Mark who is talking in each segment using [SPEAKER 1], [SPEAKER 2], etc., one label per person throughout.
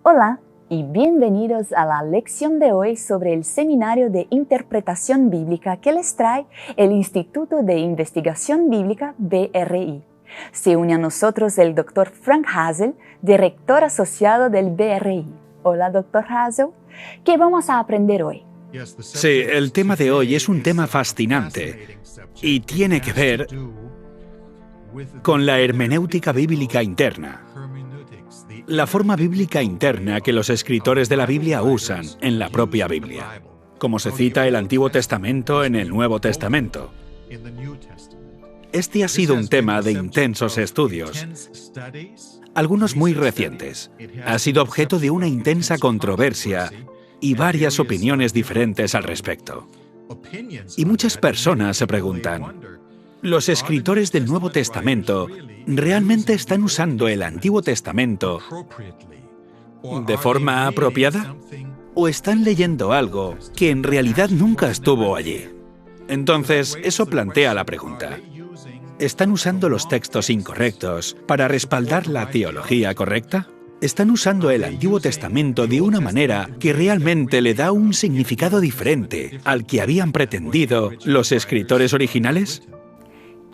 [SPEAKER 1] Hola y bienvenidos a la lección de hoy sobre el Seminario de Interpretación Bíblica que les trae el Instituto de Investigación Bíblica BRI. Se une a nosotros el Dr. Frank Hazel, director asociado del BRI. Hola, Dr. Hazel. ¿Qué vamos a aprender hoy?
[SPEAKER 2] Sí, el tema de hoy es un tema fascinante y tiene que ver con la hermenéutica bíblica interna. La forma bíblica interna que los escritores de la Biblia usan en la propia Biblia, como se cita el Antiguo Testamento en el Nuevo Testamento. Este ha sido un tema de intensos estudios, algunos muy recientes. Ha sido objeto de una intensa controversia y varias opiniones diferentes al respecto. Y muchas personas se preguntan, ¿los escritores del Nuevo Testamento realmente están usando el Antiguo Testamento de forma apropiada? ¿O están leyendo algo que en realidad nunca estuvo allí? Entonces, eso plantea la pregunta. ¿Están usando los textos incorrectos para respaldar la teología correcta? ¿Están usando el Antiguo Testamento de una manera que realmente le da un significado diferente al que habían pretendido los escritores originales?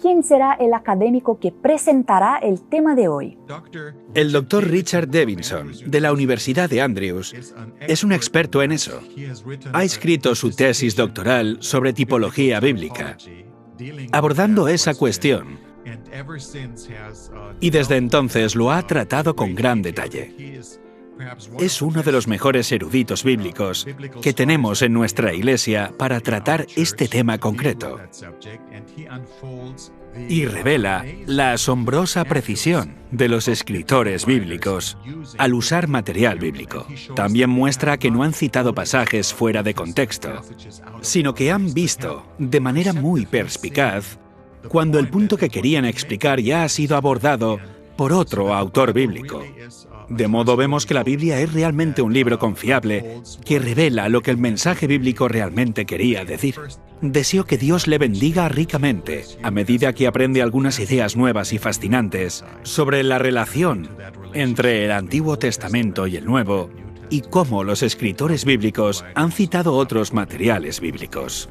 [SPEAKER 1] ¿Quién será el académico que presentará el tema de hoy?
[SPEAKER 2] El Dr. Richard Davidson, de la Universidad de Andrews, es un experto en eso. Ha escrito su tesis doctoral sobre tipología bíblica, abordando esa cuestión, y desde entonces lo ha tratado con gran detalle. Es uno de los mejores eruditos bíblicos que tenemos en nuestra Iglesia para tratar este tema concreto. Y revela la asombrosa precisión de los escritores bíblicos al usar material bíblico. También muestra que no han citado pasajes fuera de contexto, sino que han visto, de manera muy perspicaz, cuando el punto que querían explicar ya ha sido abordado por otro autor bíblico. De modo vemos que la Biblia es realmente un libro confiable que revela lo que el mensaje bíblico realmente quería decir. Deseo que Dios le bendiga ricamente a medida que aprende algunas ideas nuevas y fascinantes sobre la relación entre el Antiguo Testamento y el Nuevo y cómo los escritores bíblicos han citado otros materiales bíblicos.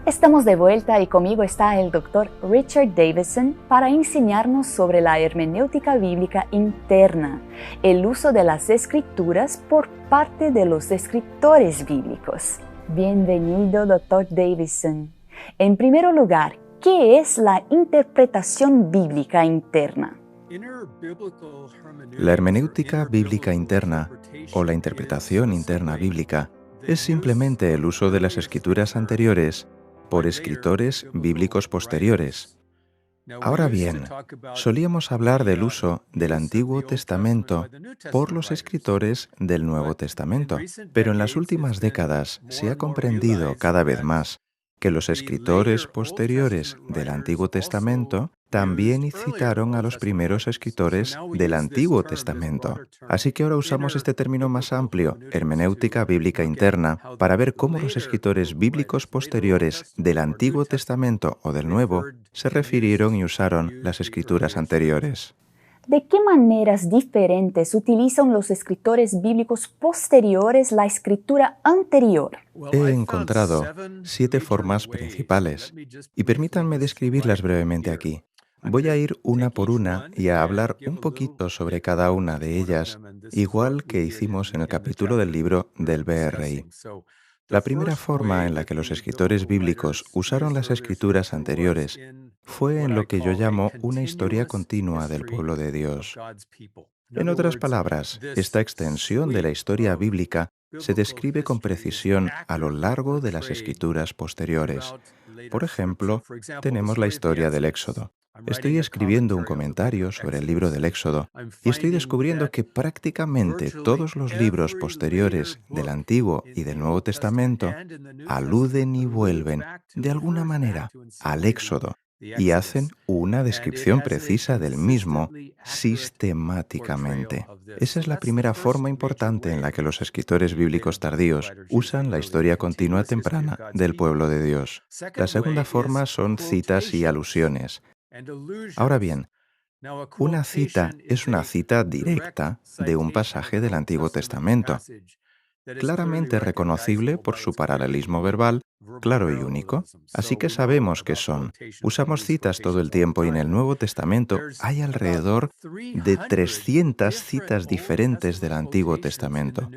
[SPEAKER 1] Estamos de vuelta y conmigo está el Dr. Richard Davidson para enseñarnos sobre la hermenéutica bíblica interna, el uso de las escrituras por parte de los escritores bíblicos. Bienvenido, Dr. Davidson. En primer lugar, ¿qué es la interpretación bíblica interna?
[SPEAKER 3] La hermenéutica bíblica interna, o la interpretación interna bíblica, es simplemente el uso de las escrituras anteriores por escritores bíblicos posteriores. Ahora bien, solíamos hablar del uso del Antiguo Testamento por los escritores del Nuevo Testamento, pero en las últimas décadas se ha comprendido cada vez más que los escritores posteriores del Antiguo Testamento también citaron a los primeros escritores del Antiguo Testamento. Así que ahora usamos este término más amplio, hermenéutica bíblica interna, para ver cómo los escritores bíblicos posteriores del Antiguo Testamento o del Nuevo se refirieron y usaron las escrituras anteriores.
[SPEAKER 1] ¿De qué maneras diferentes utilizan los escritores bíblicos posteriores la escritura anterior?
[SPEAKER 3] He encontrado 7 formas principales, y permítanme describirlas brevemente aquí. Voy a ir una por una y a hablar un poquito sobre cada una de ellas, igual que hicimos en el capítulo del libro del BRI. La primera forma en la que los escritores bíblicos usaron las escrituras anteriores fue en lo que yo llamo una historia continua del pueblo de Dios. En otras palabras, esta extensión de la historia bíblica se describe con precisión a lo largo de las escrituras posteriores. Por ejemplo, tenemos la historia del Éxodo. Estoy escribiendo un comentario sobre el libro del Éxodo y estoy descubriendo que prácticamente todos los libros posteriores del Antiguo y del Nuevo Testamento aluden y vuelven, de alguna manera, al Éxodo, y hacen una descripción precisa del mismo sistemáticamente. Esa es la primera forma importante en la que los escritores bíblicos tardíos usan la historia continua temprana del pueblo de Dios. La segunda forma son citas y alusiones. Ahora bien, una cita es una cita directa de un pasaje del Antiguo Testamento, claramente reconocible por su paralelismo verbal, claro y único. Así que sabemos qué son. Usamos citas todo el tiempo y en el Nuevo Testamento hay alrededor de 300 citas diferentes del Antiguo Testamento.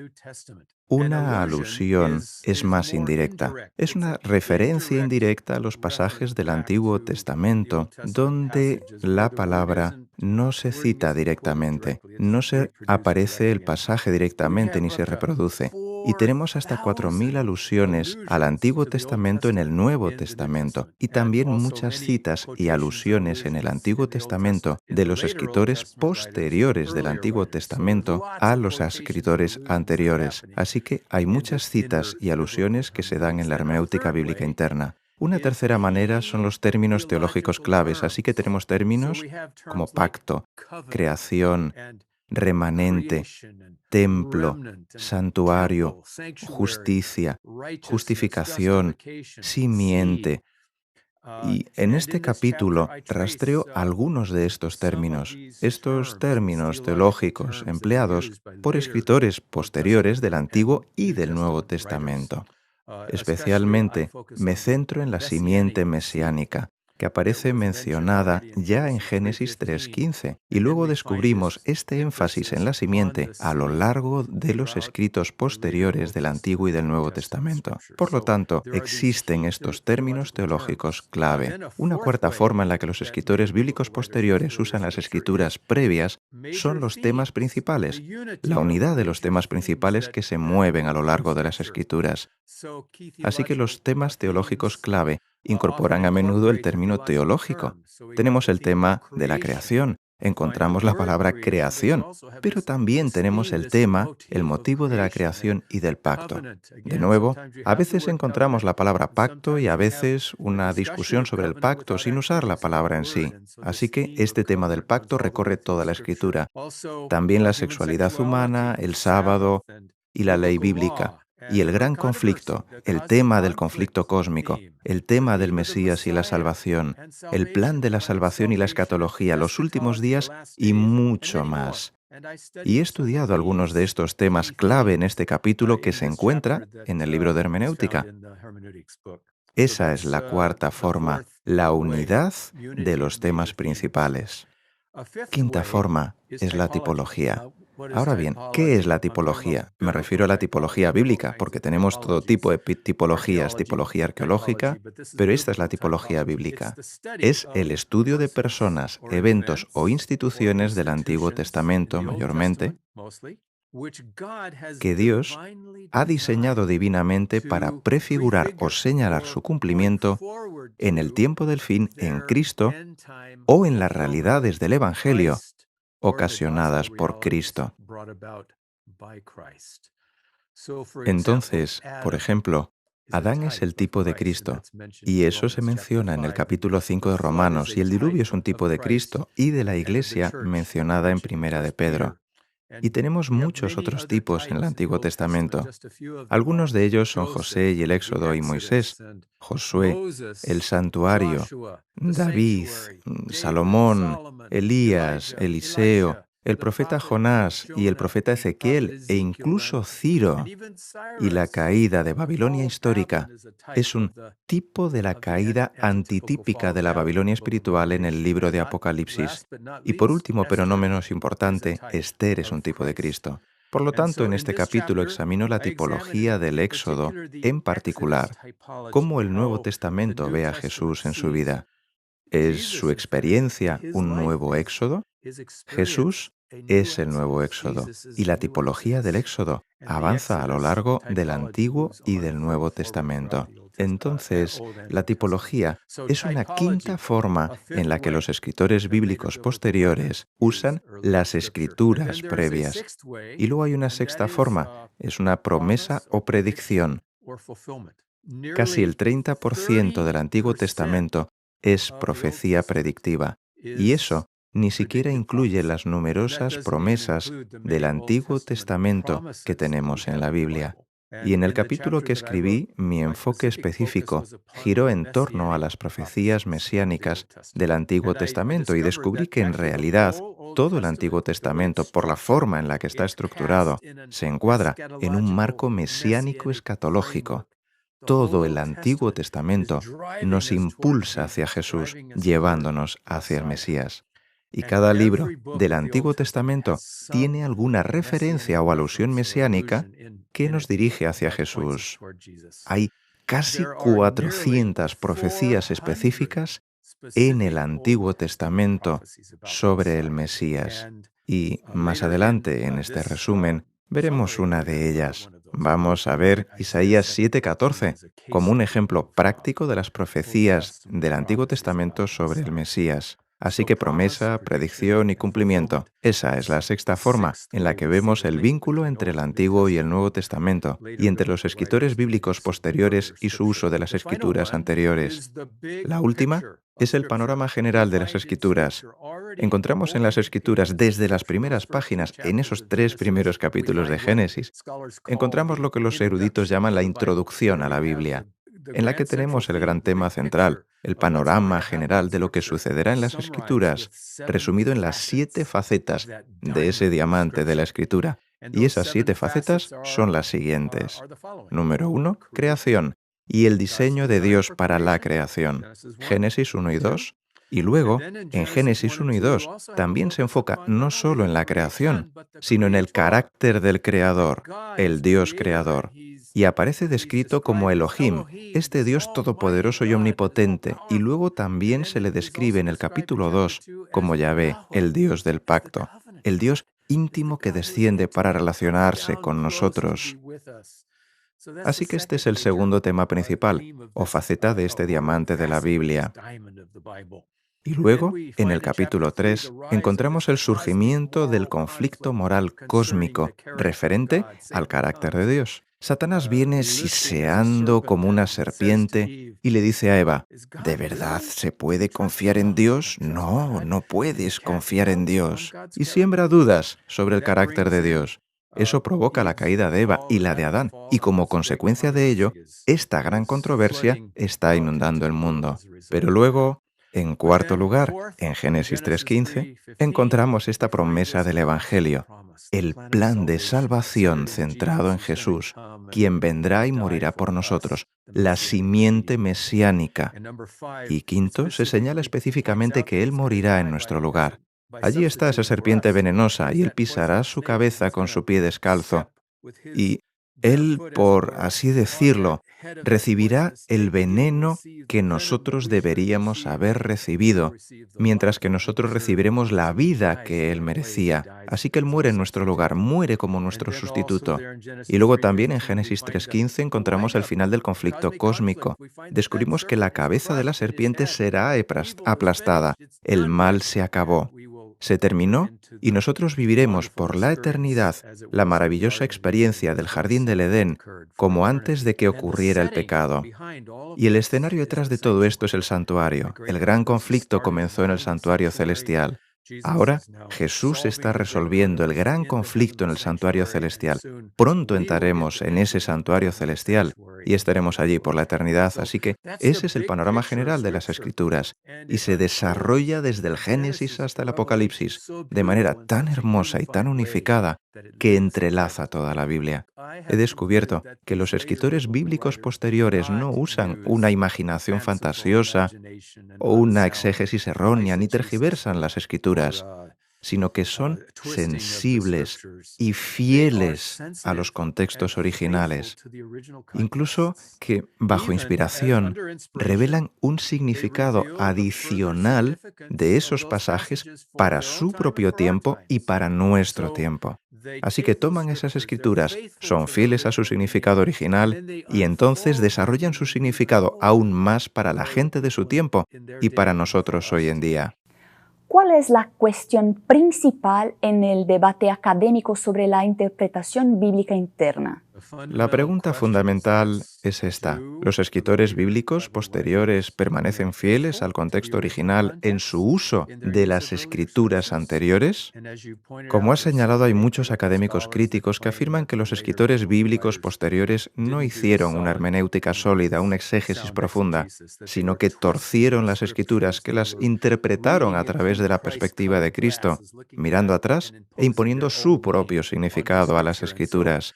[SPEAKER 3] Una alusión es más indirecta. Es una referencia indirecta a los pasajes del Antiguo Testamento donde la palabra no se cita directamente, no se aparece el pasaje directamente ni se reproduce. Y tenemos hasta 4.000 alusiones al Antiguo Testamento en el Nuevo Testamento, y también muchas citas y alusiones en el Antiguo Testamento de los escritores posteriores del Antiguo Testamento a los escritores anteriores. Así que hay muchas citas y alusiones que se dan en la hermenéutica bíblica interna. Una tercera manera son los términos teológicos claves, así que tenemos términos como pacto, creación, remanente, templo, santuario, justicia, justificación, simiente. Y en este capítulo rastreo algunos de estos términos teológicos empleados por escritores posteriores del Antiguo y del Nuevo Testamento. Especialmente me centro en la simiente mesiánica, que aparece mencionada ya en Génesis 3:15, y luego descubrimos este énfasis en la simiente a lo largo de los escritos posteriores del Antiguo y del Nuevo Testamento. Por lo tanto, existen estos términos teológicos clave. Una cuarta forma en la que los escritores bíblicos posteriores usan las escrituras previas son los temas principales, la unidad de los temas principales que se mueven a lo largo de las escrituras. Así que los temas teológicos clave incorporan a menudo el término teológico. Tenemos el tema de la creación, encontramos la palabra creación, pero también tenemos el tema, el motivo de la creación y del pacto. De nuevo, a veces encontramos la palabra pacto y a veces una discusión sobre el pacto sin usar la palabra en sí. Así que este tema del pacto recorre toda la Escritura. También la sexualidad humana, el sábado y la ley bíblica. Y el gran conflicto, el tema del conflicto cósmico, el tema del Mesías y la salvación, el plan de la salvación y la escatología, los últimos días y mucho más. Y he estudiado algunos de estos temas clave en este capítulo que se encuentra en el libro de hermenéutica. Esa es la cuarta forma, la unidad de los temas principales. Quinta forma es la tipología. Ahora bien, ¿qué es la tipología? Me refiero a la tipología bíblica, porque tenemos todo tipo de tipologías, tipología arqueológica, pero esta es la tipología bíblica. Es el estudio de personas, eventos o instituciones del Antiguo Testamento, mayormente, que Dios ha diseñado divinamente para prefigurar o señalar su cumplimiento en el tiempo del fin en Cristo o en las realidades del Evangelio ocasionadas por Cristo. Entonces, por ejemplo, Adán es el tipo de Cristo, y eso se menciona en el capítulo 5 de Romanos, y el diluvio es un tipo de Cristo y de la Iglesia mencionada en Primera de Pedro. Y tenemos muchos otros tipos en el Antiguo Testamento. Algunos de ellos son José y el Éxodo y Moisés, Josué, el santuario, David, Salomón, Elías, Eliseo, el profeta Jonás y el profeta Ezequiel e incluso Ciro. Y la caída de Babilonia histórica es un tipo de la caída antitípica de la Babilonia espiritual en el libro de Apocalipsis. Y por último, pero no menos importante, Esther es un tipo de Cristo. Por lo tanto, en este capítulo examino la tipología del Éxodo, en particular, cómo el Nuevo Testamento ve a Jesús en su vida. ¿Es su experiencia un nuevo Éxodo? Jesús es el nuevo Éxodo, y la tipología del Éxodo avanza a lo largo del Antiguo y del Nuevo Testamento. Entonces, la tipología es una quinta forma en la que los escritores bíblicos posteriores usan las escrituras previas. Y luego hay una sexta forma, es una promesa o predicción. Casi el 30% del Antiguo Testamento es profecía predictiva, y eso ni siquiera incluye las numerosas promesas del Antiguo Testamento que tenemos en la Biblia. Y en el capítulo que escribí, mi enfoque específico giró en torno a las profecías mesiánicas del Antiguo Testamento y descubrí que en realidad todo el Antiguo Testamento, por la forma en la que está estructurado, se encuadra en un marco mesiánico escatológico. Todo el Antiguo Testamento nos impulsa hacia Jesús, llevándonos hacia el Mesías. Y cada libro del Antiguo Testamento tiene alguna referencia o alusión mesiánica que nos dirige hacia Jesús. Hay casi 400 profecías específicas en el Antiguo Testamento sobre el Mesías. Y más adelante, en este resumen, veremos una de ellas. Vamos a ver Isaías 7:14 como un ejemplo práctico de las profecías del Antiguo Testamento sobre el Mesías. Así que promesa, predicción y cumplimiento. Esa es la sexta forma en la que vemos el vínculo entre el Antiguo y el Nuevo Testamento, y entre los escritores bíblicos posteriores y su uso de las escrituras anteriores. La última es el panorama general de las Escrituras. Encontramos en las Escrituras, desde las primeras páginas, en esos 3 primeros capítulos de Génesis, encontramos lo que los eruditos llaman la introducción a la Biblia, en la que tenemos el gran tema central, el panorama general de lo que sucederá en las Escrituras, resumido en las 7 facetas de ese diamante de la Escritura. Y esas 7 facetas son las siguientes. Número 1, creación, y el diseño de Dios para la creación. Génesis 1 y 2. Y luego, en Génesis 1 y 2, también se enfoca no solo en la creación, sino en el carácter del Creador, el Dios creador. Y aparece descrito como Elohim, este Dios todopoderoso y omnipotente, y luego también se le describe en el capítulo 2 como Yahvé, el Dios del pacto, el Dios íntimo que desciende para relacionarse con nosotros. Así que este es el segundo tema principal, o faceta de este diamante de la Biblia. Y luego, en el capítulo 3, encontramos el surgimiento del conflicto moral cósmico referente al carácter de Dios. Satanás viene siseando como una serpiente y le dice a Eva, ¿de verdad se puede confiar en Dios? No, no puedes confiar en Dios. Y siembra dudas sobre el carácter de Dios. Eso provoca la caída de Eva y la de Adán, y como consecuencia de ello, esta gran controversia está inundando el mundo. Pero luego, en cuarto lugar, en Génesis 3:15, encontramos esta promesa del Evangelio, el plan de salvación centrado en Jesús, quien vendrá y morirá por nosotros, la simiente mesiánica. Y quinto, se señala específicamente que Él morirá en nuestro lugar. Allí está esa serpiente venenosa, y Él pisará su cabeza con su pie descalzo. Y Él, por así decirlo, recibirá el veneno que nosotros deberíamos haber recibido, mientras que nosotros recibiremos la vida que Él merecía. Así que Él muere en nuestro lugar, muere como nuestro sustituto. Y luego también en Génesis 3:15 encontramos el final del conflicto cósmico. Descubrimos que la cabeza de la serpiente será aplastada. El mal se acabó. Se terminó y nosotros viviremos por la eternidad la maravillosa experiencia del jardín del Edén, como antes de que ocurriera el pecado. Y el escenario detrás de todo esto es el santuario. El gran conflicto comenzó en el santuario celestial. Ahora, Jesús está resolviendo el gran conflicto en el santuario celestial. Pronto entraremos en ese santuario celestial y estaremos allí por la eternidad. Así que ese es el panorama general de las Escrituras y se desarrolla desde el Génesis hasta el Apocalipsis de manera tan hermosa y tan unificada que entrelaza toda la Biblia. He descubierto que los escritores bíblicos posteriores no usan una imaginación fantasiosa o una exégesis errónea ni tergiversan las Escrituras, sino que son sensibles y fieles a los contextos originales, incluso que, bajo inspiración, revelan un significado adicional de esos pasajes para su propio tiempo y para nuestro tiempo. Así que toman esas escrituras, son fieles a su significado original y entonces desarrollan su significado aún más para la gente de su tiempo y para nosotros hoy en día.
[SPEAKER 1] ¿Cuál es la cuestión principal en el debate académico sobre la interpretación bíblica interna?
[SPEAKER 3] La pregunta fundamental es esta. ¿Los escritores bíblicos posteriores permanecen fieles al contexto original en su uso de las escrituras anteriores? Como has señalado, hay muchos académicos críticos que afirman que los escritores bíblicos posteriores no hicieron una hermenéutica sólida, una exégesis profunda, sino que torcieron las escrituras, que las interpretaron a través de la perspectiva de Cristo, mirando atrás e imponiendo su propio significado a las escrituras,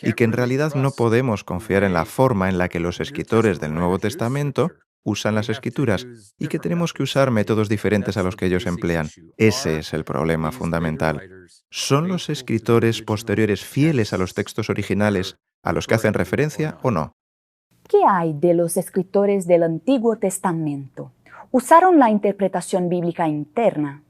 [SPEAKER 3] y que en realidad no podemos confiar en la forma en la que los escritores del Nuevo Testamento usan las escrituras y que tenemos que usar métodos diferentes a los que ellos emplean. Ese es el problema fundamental. ¿Son los escritores posteriores fieles a los textos originales a los que hacen referencia o no?
[SPEAKER 1] ¿Qué hay de los escritores del Antiguo Testamento? ¿Usaron la interpretación bíblica interna?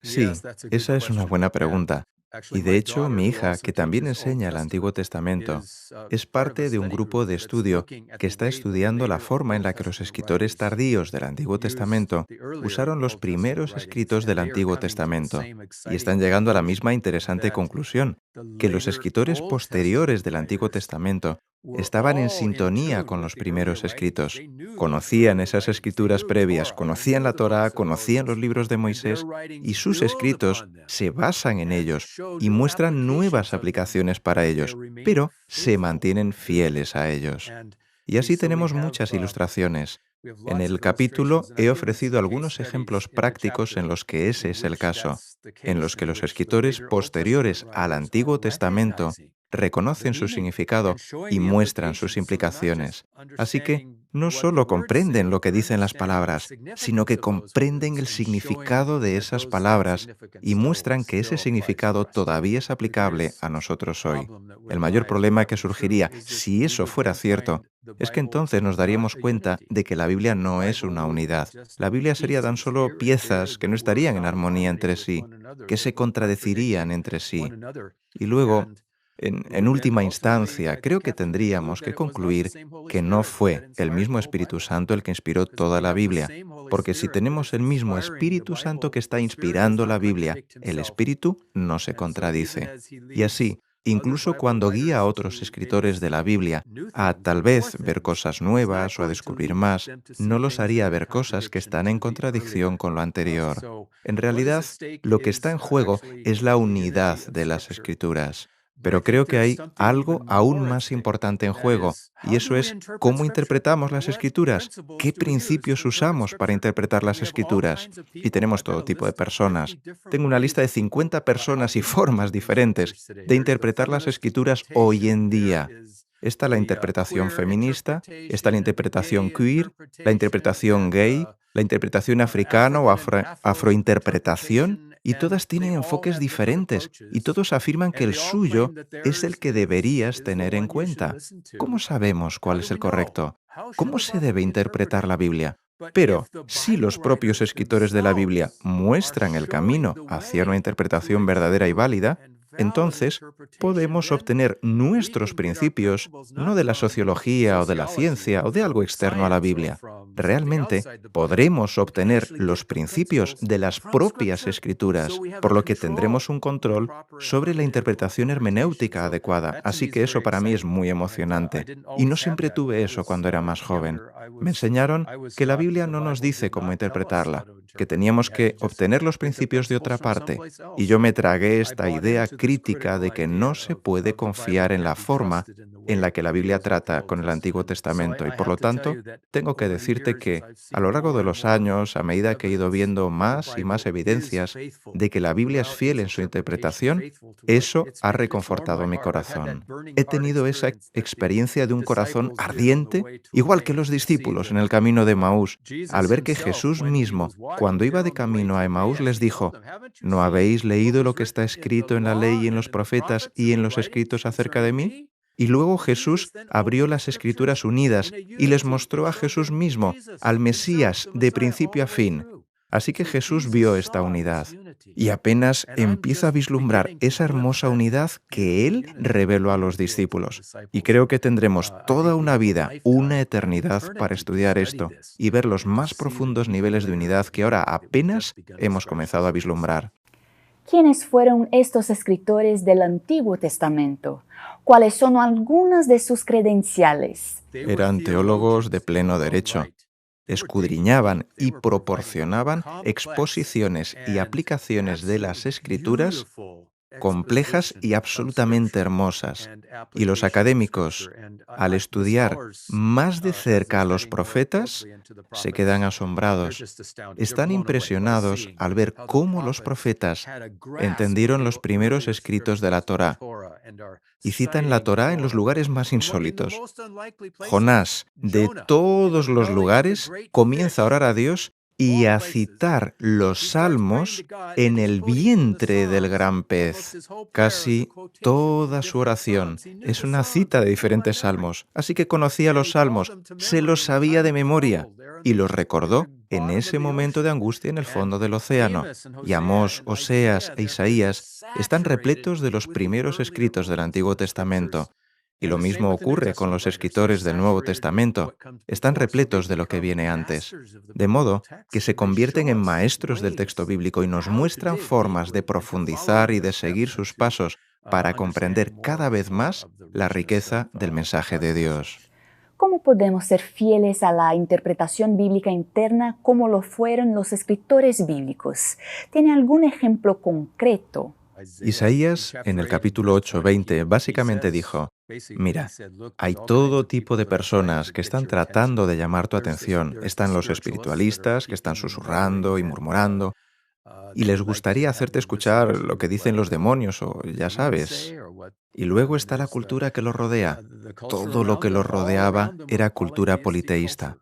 [SPEAKER 3] Sí, esa es una buena pregunta. Y de hecho, mi hija, que también enseña el Antiguo Testamento, es parte de un grupo de estudio que está estudiando la forma en la que los escritores tardíos del Antiguo Testamento usaron los primeros escritos del Antiguo Testamento, y están llegando a la misma interesante conclusión, que los escritores posteriores del Antiguo Testamento estaban en sintonía con los primeros escritos. Conocían esas escrituras previas, conocían la Torá, conocían los libros de Moisés, y sus escritos se basan en ellos y muestran nuevas aplicaciones para ellos, pero se mantienen fieles a ellos. Y así tenemos muchas ilustraciones. En el capítulo he ofrecido algunos ejemplos prácticos en los que ese es el caso, en los que los escritores posteriores al Antiguo Testamento reconocen su significado y muestran sus implicaciones. Así que no solo comprenden lo que dicen las palabras, sino que comprenden el significado de esas palabras y muestran que ese significado todavía es aplicable a nosotros hoy. El mayor problema que surgiría, si eso fuera cierto, es que entonces nos daríamos cuenta de que la Biblia no es una unidad. La Biblia sería tan solo piezas que no estarían en armonía entre sí, que se contradecirían entre sí. Y luego, en última instancia, creo que tendríamos que concluir que no fue el mismo Espíritu Santo el que inspiró toda la Biblia, porque si tenemos el mismo Espíritu Santo que está inspirando la Biblia, el Espíritu no se contradice. Y así, incluso cuando guía a otros escritores de la Biblia a tal vez ver cosas nuevas o a descubrir más, no los haría ver cosas que están en contradicción con lo anterior. En realidad, lo que está en juego es la unidad de las Escrituras. Pero creo que hay algo aún más importante en juego, y eso es cómo interpretamos las Escrituras, qué principios usamos para interpretar las Escrituras. Y tenemos todo tipo de personas. Tengo una lista de 50 personas y formas diferentes de interpretar las Escrituras hoy en día. Está la interpretación feminista, está la interpretación queer, la interpretación gay, la interpretación africana o afrointerpretación, y todas tienen enfoques diferentes, y todos afirman que el suyo es el que deberías tener en cuenta. ¿Cómo sabemos cuál es el correcto? ¿Cómo se debe interpretar la Biblia? Pero si los propios escritores de la Biblia muestran el camino hacia una interpretación verdadera y válida, entonces podemos obtener nuestros principios no de la sociología o de la ciencia o de algo externo a la Biblia. Realmente podremos obtener los principios de las propias Escrituras, por lo que tendremos un control sobre la interpretación hermenéutica adecuada. Así que eso para mí es muy emocionante. Y no siempre tuve eso cuando era más joven. Me enseñaron que la Biblia no nos dice cómo interpretarla, que teníamos que obtener los principios de otra parte. Y yo me tragué esta idea crítica de que no se puede confiar en la forma en la que la Biblia trata con el Antiguo Testamento. Y por lo tanto, tengo que decirte que a lo largo de los años, a medida que he ido viendo más y más evidencias de que la Biblia es fiel en su interpretación, eso ha reconfortado mi corazón. He tenido esa experiencia de un corazón ardiente, igual que los discípulos en el camino de Emaús, al ver que Jesús mismo, cuando iba de camino a Emaús, les dijo: ¿no habéis leído lo que está escrito en la ley y en los profetas y en los escritos acerca de mí? Y luego Jesús abrió las Escrituras unidas y les mostró a Jesús mismo, al Mesías, de principio a fin. Así que Jesús vio esta unidad y apenas empieza a vislumbrar esa hermosa unidad que Él reveló a los discípulos. Y creo que tendremos toda una vida, una eternidad para estudiar esto y ver los más profundos niveles de unidad que ahora apenas hemos comenzado a vislumbrar.
[SPEAKER 1] ¿Quiénes fueron estos escritores del Antiguo Testamento? ¿Cuáles son algunas de sus credenciales?
[SPEAKER 3] Eran teólogos de pleno derecho. Escudriñaban y proporcionaban exposiciones y aplicaciones de las Escrituras complejas y absolutamente hermosas. Y los académicos, al estudiar más de cerca a los profetas, se quedan asombrados. Están impresionados al ver cómo los profetas entendieron los primeros escritos de la Torá y citan la Torá en los lugares más insólitos. Jonás, de todos los lugares, comienza a orar a Dios y a citar los salmos en el vientre del gran pez. Casi toda su oración es una cita de diferentes salmos, así que conocía los salmos, se los sabía de memoria y los recordó en ese momento de angustia en el fondo del océano. Y Amós, Oseas e Isaías están repletos de los primeros escritos del Antiguo Testamento. Y lo mismo ocurre con los escritores del Nuevo Testamento. Están repletos de lo que viene antes. De modo que se convierten en maestros del texto bíblico y nos muestran formas de profundizar y de seguir sus pasos para comprender cada vez más la riqueza del mensaje de Dios.
[SPEAKER 1] ¿Cómo podemos ser fieles a la interpretación bíblica interna como lo fueron los escritores bíblicos? ¿Tiene algún ejemplo concreto?
[SPEAKER 3] Isaías, en el capítulo 8:20, básicamente dijo: mira, hay todo tipo de personas que están tratando de llamar tu atención. Están los espiritualistas que están susurrando y murmurando, y les gustaría hacerte escuchar lo que dicen los demonios o ya sabes. Y luego está la cultura que los rodea. Todo lo que los rodeaba era cultura politeísta.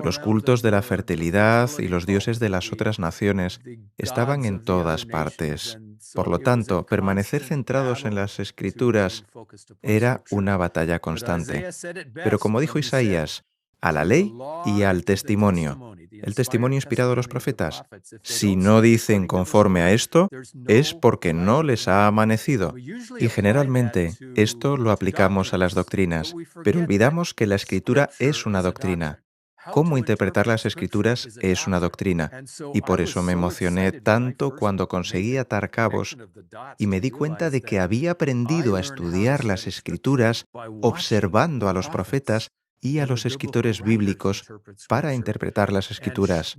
[SPEAKER 3] Los cultos de la fertilidad y los dioses de las otras naciones estaban en todas partes. Por lo tanto, permanecer centrados en las Escrituras era una batalla constante. Pero como dijo Isaías, a la ley y al testimonio. El testimonio inspirado de los profetas. Si no dicen conforme a esto, es porque no les ha amanecido. Y generalmente esto lo aplicamos a las doctrinas, pero olvidamos que la Escritura es una doctrina. Cómo interpretar las Escrituras es una doctrina, y por eso me emocioné tanto cuando conseguí atar cabos y me di cuenta de que había aprendido a estudiar las Escrituras observando a los profetas y a los escritores bíblicos para interpretar las Escrituras.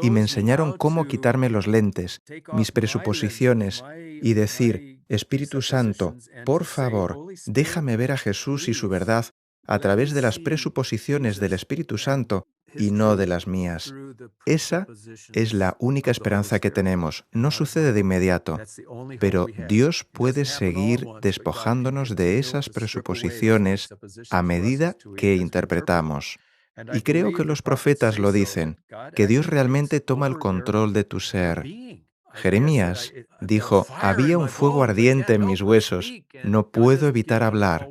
[SPEAKER 3] Y me enseñaron cómo quitarme los lentes, mis presuposiciones, y decir: Espíritu Santo, por favor, déjame ver a Jesús y su verdad a través de las presuposiciones del Espíritu Santo y no de las mías. Esa es la única esperanza que tenemos. No sucede de inmediato, pero Dios puede seguir despojándonos de esas presuposiciones a medida que interpretamos. Y creo que los profetas lo dicen, que Dios realmente toma el control de tu ser. Jeremías dijo: había un fuego ardiente en mis huesos, no puedo evitar hablar.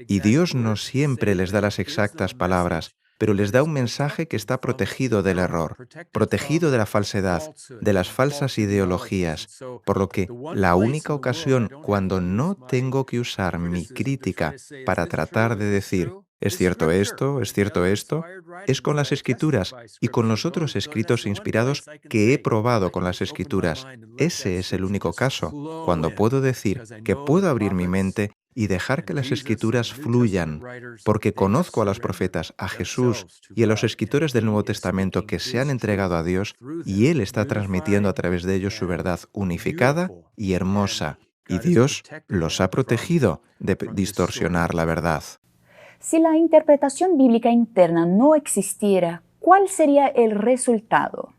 [SPEAKER 3] Y Dios no siempre les da las exactas palabras, pero les da un mensaje que está protegido del error, protegido de la falsedad, de las falsas ideologías, por lo que la única ocasión cuando no tengo que usar mi crítica para tratar de decir: ¿es cierto esto? ¿Es cierto esto? Es con las Escrituras y con los otros escritos inspirados que he probado con las Escrituras. Ese es el único caso, cuando puedo decir que puedo abrir mi mente y dejar que las Escrituras fluyan, porque conozco a los profetas, a Jesús y a los escritores del Nuevo Testamento que se han entregado a Dios, y Él está transmitiendo a través de ellos su verdad unificada y hermosa, y Dios los ha protegido de distorsionar la verdad.
[SPEAKER 1] Si la interpretación bíblica interna no existiera, ¿cuál sería el resultado?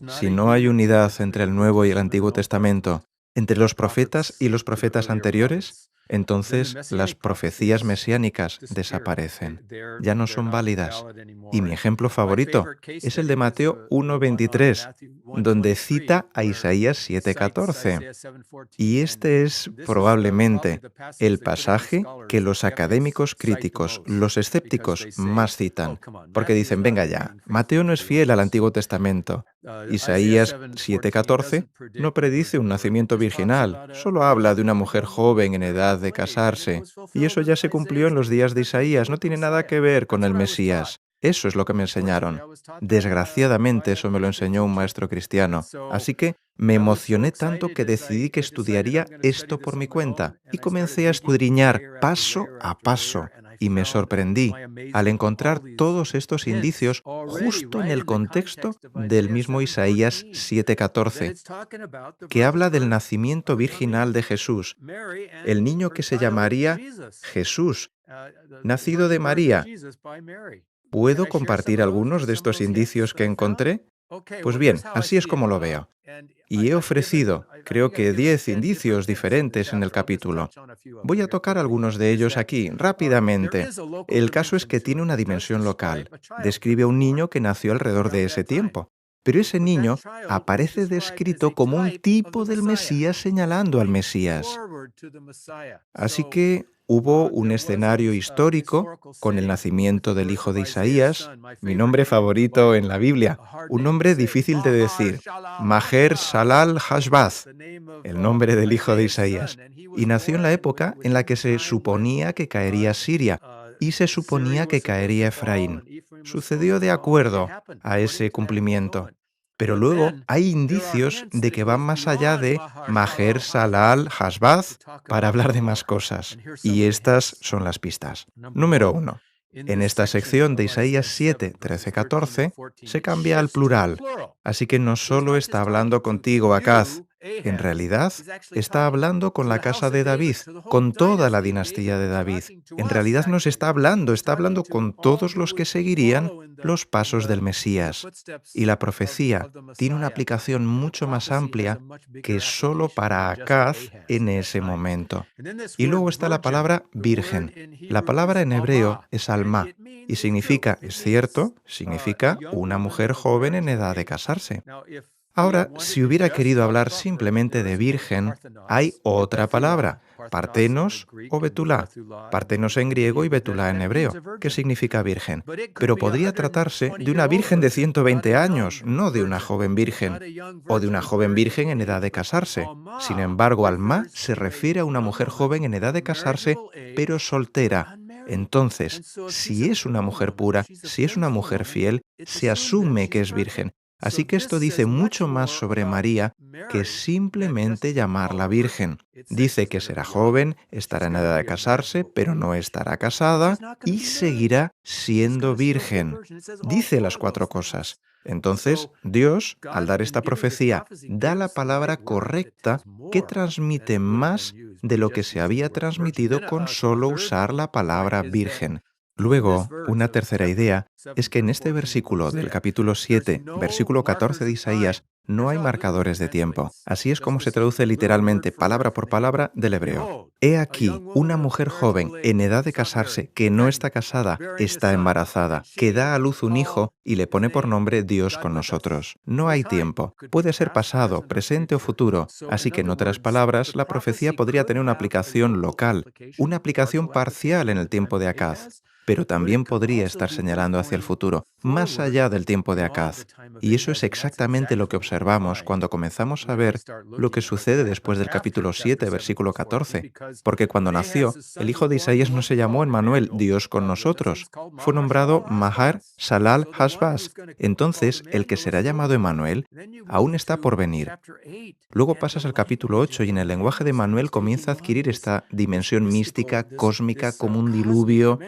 [SPEAKER 3] Si no hay unidad entre el Nuevo y el Antiguo Testamento, entre los profetas y los profetas anteriores, entonces las profecías mesiánicas desaparecen, ya no son válidas. Y mi ejemplo favorito es el de Mateo 1:23, donde cita a Isaías 7:14. Y este es probablemente el pasaje que los académicos críticos, los escépticos, más citan, porque dicen: venga ya, Mateo no es fiel al Antiguo Testamento. Isaías 7:14 no predice un nacimiento virginal, solo habla de una mujer joven en edad de casarse, y eso ya se cumplió en los días de Isaías, no tiene nada que ver con el Mesías. Eso es lo que me enseñaron. Desgraciadamente, eso me lo enseñó un maestro cristiano. Así que me emocioné tanto que decidí que estudiaría esto por mi cuenta y comencé a escudriñar paso a paso. Y me sorprendí al encontrar todos estos indicios justo en el contexto del mismo Isaías 7:14, que habla del nacimiento virginal de Jesús, el niño que se llamaría Jesús, nacido de María. ¿Puedo compartir algunos de estos indicios que encontré? Pues bien, así es como lo veo. Y he ofrecido, creo que 10 indicios diferentes en el capítulo. Voy a tocar algunos de ellos aquí, rápidamente. El caso es que tiene una dimensión local. Describe a un niño que nació alrededor de ese tiempo. Pero ese niño aparece descrito como un tipo del Mesías señalando al Mesías. Así que hubo un escenario histórico con el nacimiento del hijo de Isaías, mi nombre favorito en la Biblia, un nombre difícil de decir, Maher Shalal Hashbaz, el nombre del hijo de Isaías, y nació en la época en la que se suponía que caería Siria y se suponía que caería Efraín. Sucedió de acuerdo a ese cumplimiento. Pero luego hay indicios de que van más allá de Maher Shalal Hashbaz para hablar de más cosas. Y estas son las pistas. Número 1. En esta sección de Isaías 7, 13, 14 se cambia al plural. Así que no solo está hablando contigo, Acaz. En realidad, está hablando con la casa de David, con toda la dinastía de David. En realidad no se está hablando con todos los que seguirían los pasos del Mesías. Y la profecía tiene una aplicación mucho más amplia que solo para Acaz en ese momento. Y luego está la palabra virgen. La palabra en hebreo es alma y significa, es cierto, significa una mujer joven en edad de casarse. Ahora, si hubiera querido hablar simplemente de virgen, hay otra palabra, partenos o betulá. Partenos en griego y betulá en hebreo, que significa virgen. Pero podría tratarse de una virgen de 120 años, no de una joven virgen, o de una joven virgen en edad de casarse. Sin embargo, alma se refiere a una mujer joven en edad de casarse, pero soltera. Entonces, si es una mujer pura, si es una mujer fiel, se asume que es virgen. Así que esto dice mucho más sobre María que simplemente llamarla virgen. Dice que será joven, estará en edad de casarse, pero no estará casada y seguirá siendo virgen. Dice las 4 cosas. Entonces, Dios, al dar esta profecía, da la palabra correcta que transmite más de lo que se había transmitido con solo usar la palabra virgen. Luego, una tercera idea es que en este versículo del capítulo 7, versículo 14 de Isaías, no hay marcadores de tiempo. Así es como se traduce literalmente, palabra por palabra, del hebreo. He aquí, una mujer joven en edad de casarse, que no está casada, está embarazada, que da a luz un hijo y le pone por nombre Dios con nosotros. No hay tiempo. Puede ser pasado, presente o futuro. Así que, en otras palabras, la profecía podría tener una aplicación local, una aplicación parcial en el tiempo de Acaz, pero también podría estar señalando hacia el futuro, más allá del tiempo de Acaz. Y eso es exactamente lo que observamos cuando comenzamos a ver lo que sucede después del capítulo 7, versículo 14. Porque cuando nació, el hijo de Isaías no se llamó Emmanuel, Dios con nosotros. Fue nombrado Maher Shalal Hashbaz. Entonces, el que será llamado Emmanuel aún está por venir. Luego pasas al capítulo 8 y en el lenguaje de Emmanuel comienza a adquirir esta dimensión mística, cósmica, como un diluvio.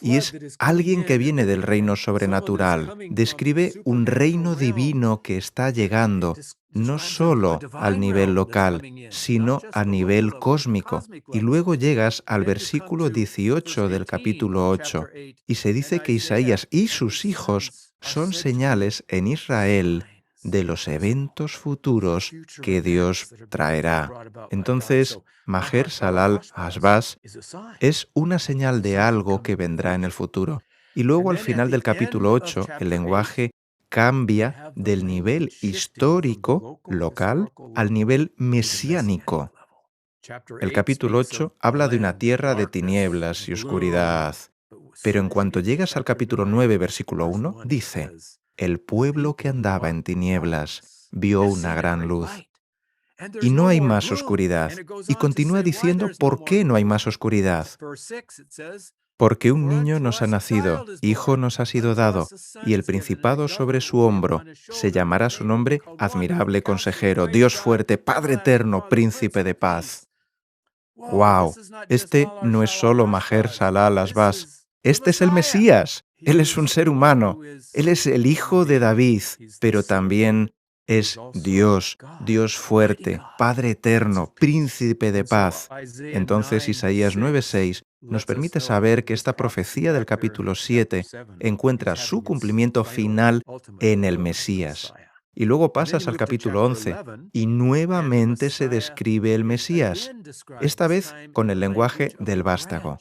[SPEAKER 3] Y es alguien que viene del reino sobrenatural. Describe un reino divino que está llegando, no solo al nivel local, sino a nivel cósmico. Y luego llegas al versículo 18 del capítulo 8, y se dice que Isaías y sus hijos son señales en Israel de los eventos futuros que Dios traerá. Entonces, Maher Shalal Hashbaz es una señal de algo que vendrá en el futuro. Y luego al final del capítulo 8, el lenguaje cambia del nivel histórico, local, al nivel mesiánico. El capítulo 8 habla de una tierra de tinieblas y oscuridad. Pero en cuanto llegas al capítulo 9, versículo 1, dice: el pueblo que andaba en tinieblas vio una gran luz. Y no hay más oscuridad. Y continúa diciendo por qué no hay más oscuridad. Porque un niño nos ha nacido, hijo nos ha sido dado, y el principado sobre su hombro. Se llamará su nombre Admirable Consejero, Dios fuerte, Padre eterno, Príncipe de paz. ¡Wow! Este no es solo Maher-Shalal al-Ashbaz. Este es el Mesías. Él es un ser humano. Él es el hijo de David, pero también es Dios, Dios fuerte, Padre eterno, Príncipe de paz. Entonces Isaías 9:6 nos permite saber que esta profecía del capítulo 7 encuentra su cumplimiento final en el Mesías. Y luego pasas al capítulo 11 y nuevamente se describe el Mesías, esta vez con el lenguaje del vástago.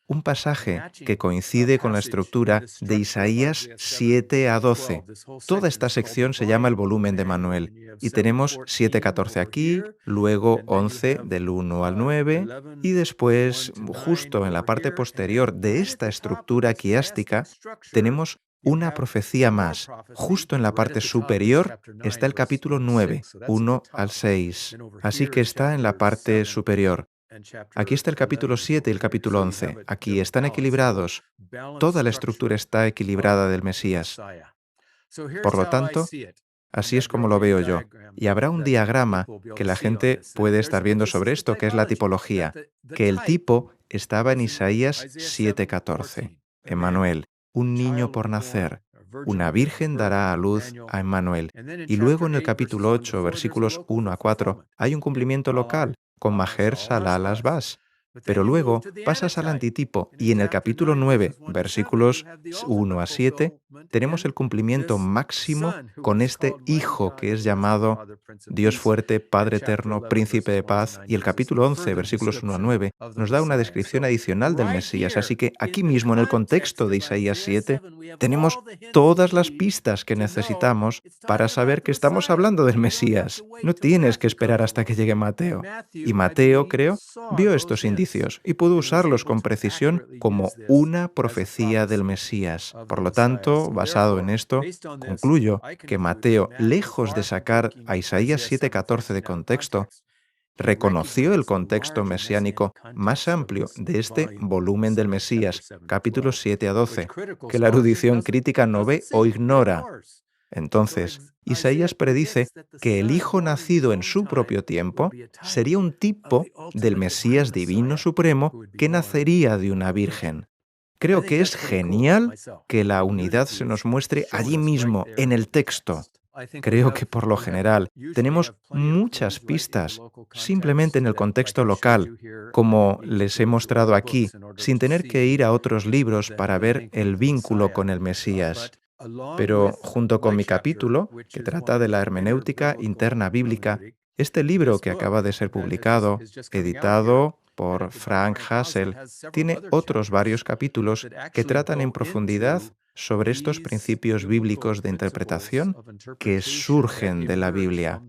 [SPEAKER 3] Un pasaje que coincide con la estructura de Isaías 7 a 12. Toda esta sección se llama el volumen de Manuel. Y tenemos 7:14 aquí, luego 11 del 1 al 9, y después, justo en la parte posterior de esta estructura quiástica, tenemos una profecía más. Justo en la parte superior está el capítulo 9, 1 al 6. Así que está en la parte superior. Aquí está el capítulo 7 y el capítulo 11. Aquí están equilibrados. Toda la estructura está equilibrada del Mesías. Por lo tanto, así es como lo veo yo. Y habrá un diagrama que la gente puede estar viendo sobre esto, que es la tipología, que el tipo estaba en Isaías 7:14. Emmanuel, un niño por nacer. Una virgen dará a luz a Emmanuel. Y luego en el capítulo 8, versículos 1 a 4, hay un cumplimiento local con Maher-Shalal al-Ashbaz. Pero luego pasas al antitipo y en el capítulo 9, versículos 1 a 7, tenemos el cumplimiento máximo con este Hijo que es llamado Dios fuerte, Padre eterno, Príncipe de paz. Y el capítulo 11, versículos 1 a 9, nos da una descripción adicional del Mesías. Así que aquí mismo, en el contexto de Isaías 7, tenemos todas las pistas que necesitamos para saber que estamos hablando del Mesías. No tienes que esperar hasta que llegue Mateo. Y Mateo, creo, vio estos indicios y pudo usarlos con precisión como una profecía del Mesías. Por lo tanto, basado en esto, concluyo que Mateo, lejos de sacar a Isaías 7:14 de contexto, reconoció el contexto mesiánico más amplio de este volumen del Mesías, capítulos 7 a 12, que la erudición crítica no ve o ignora. Entonces, Isaías predice que el Hijo nacido en su propio tiempo sería un tipo del Mesías divino supremo que nacería de una virgen. Creo que es genial que la unidad se nos muestre allí mismo, en el texto. Creo que por lo general tenemos muchas pistas simplemente en el contexto local, como les he mostrado aquí, sin tener que ir a otros libros para ver el vínculo con el Mesías. Pero junto con mi capítulo, que trata de la hermenéutica interna bíblica, este libro que acaba de ser publicado, editado por Frank Hassel, tiene otros varios capítulos que tratan en profundidad sobre estos principios bíblicos de interpretación que surgen de la Biblia.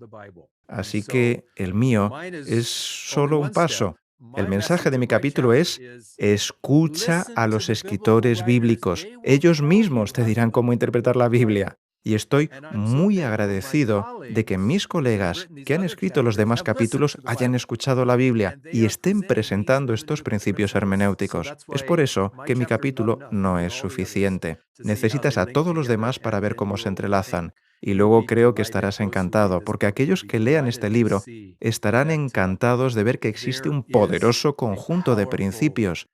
[SPEAKER 3] Así que el mío es solo un paso. El mensaje de mi capítulo es: escucha a los escritores bíblicos. Ellos mismos te dirán cómo interpretar la Biblia. Y estoy muy agradecido de que mis colegas que han escrito los demás capítulos hayan escuchado la Biblia y estén presentando estos principios hermenéuticos. Es por eso que mi capítulo no es suficiente. Necesitas a todos los demás para ver cómo se entrelazan. Y luego creo que estarás encantado, porque aquellos que lean este libro estarán encantados de ver que existe un poderoso conjunto de principios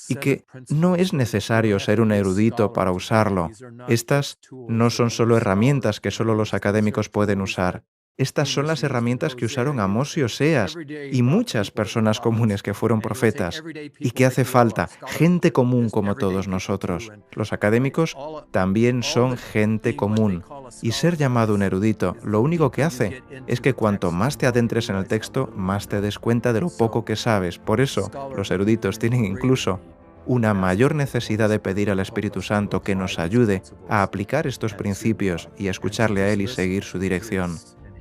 [SPEAKER 3] y que no es necesario ser un erudito para usarlo. Estas no son solo herramientas que solo los académicos pueden usar. Estas son las herramientas que usaron Amós y Oseas y muchas personas comunes que fueron profetas, y que hace falta gente común como todos nosotros. Los académicos también son gente común, y ser llamado un erudito lo único que hace es que cuanto más te adentres en el texto, más te des cuenta de lo poco que sabes. Por eso, los eruditos tienen incluso una mayor necesidad de pedir al Espíritu Santo que nos ayude a aplicar estos principios y a escucharle a Él y seguir su dirección.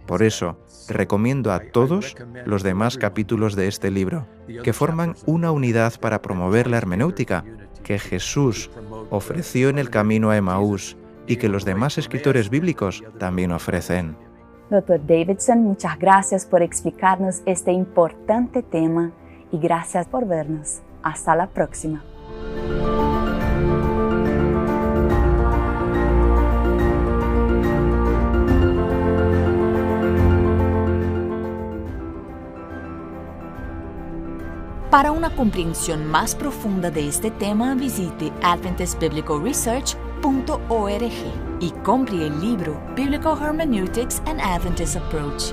[SPEAKER 3] Por eso, recomiendo a todos los demás capítulos de este libro, que forman una unidad para promover la hermenéutica que Jesús ofreció en el camino a Emaús y que los demás escritores bíblicos también ofrecen.
[SPEAKER 1] Dr. Davidson, muchas gracias por explicarnos este importante tema y gracias por vernos. Hasta la próxima. Para una comprensión más profunda de este tema, visite adventistbiblicalresearch.org y compre el libro Biblical Hermeneutics and Adventist Approach.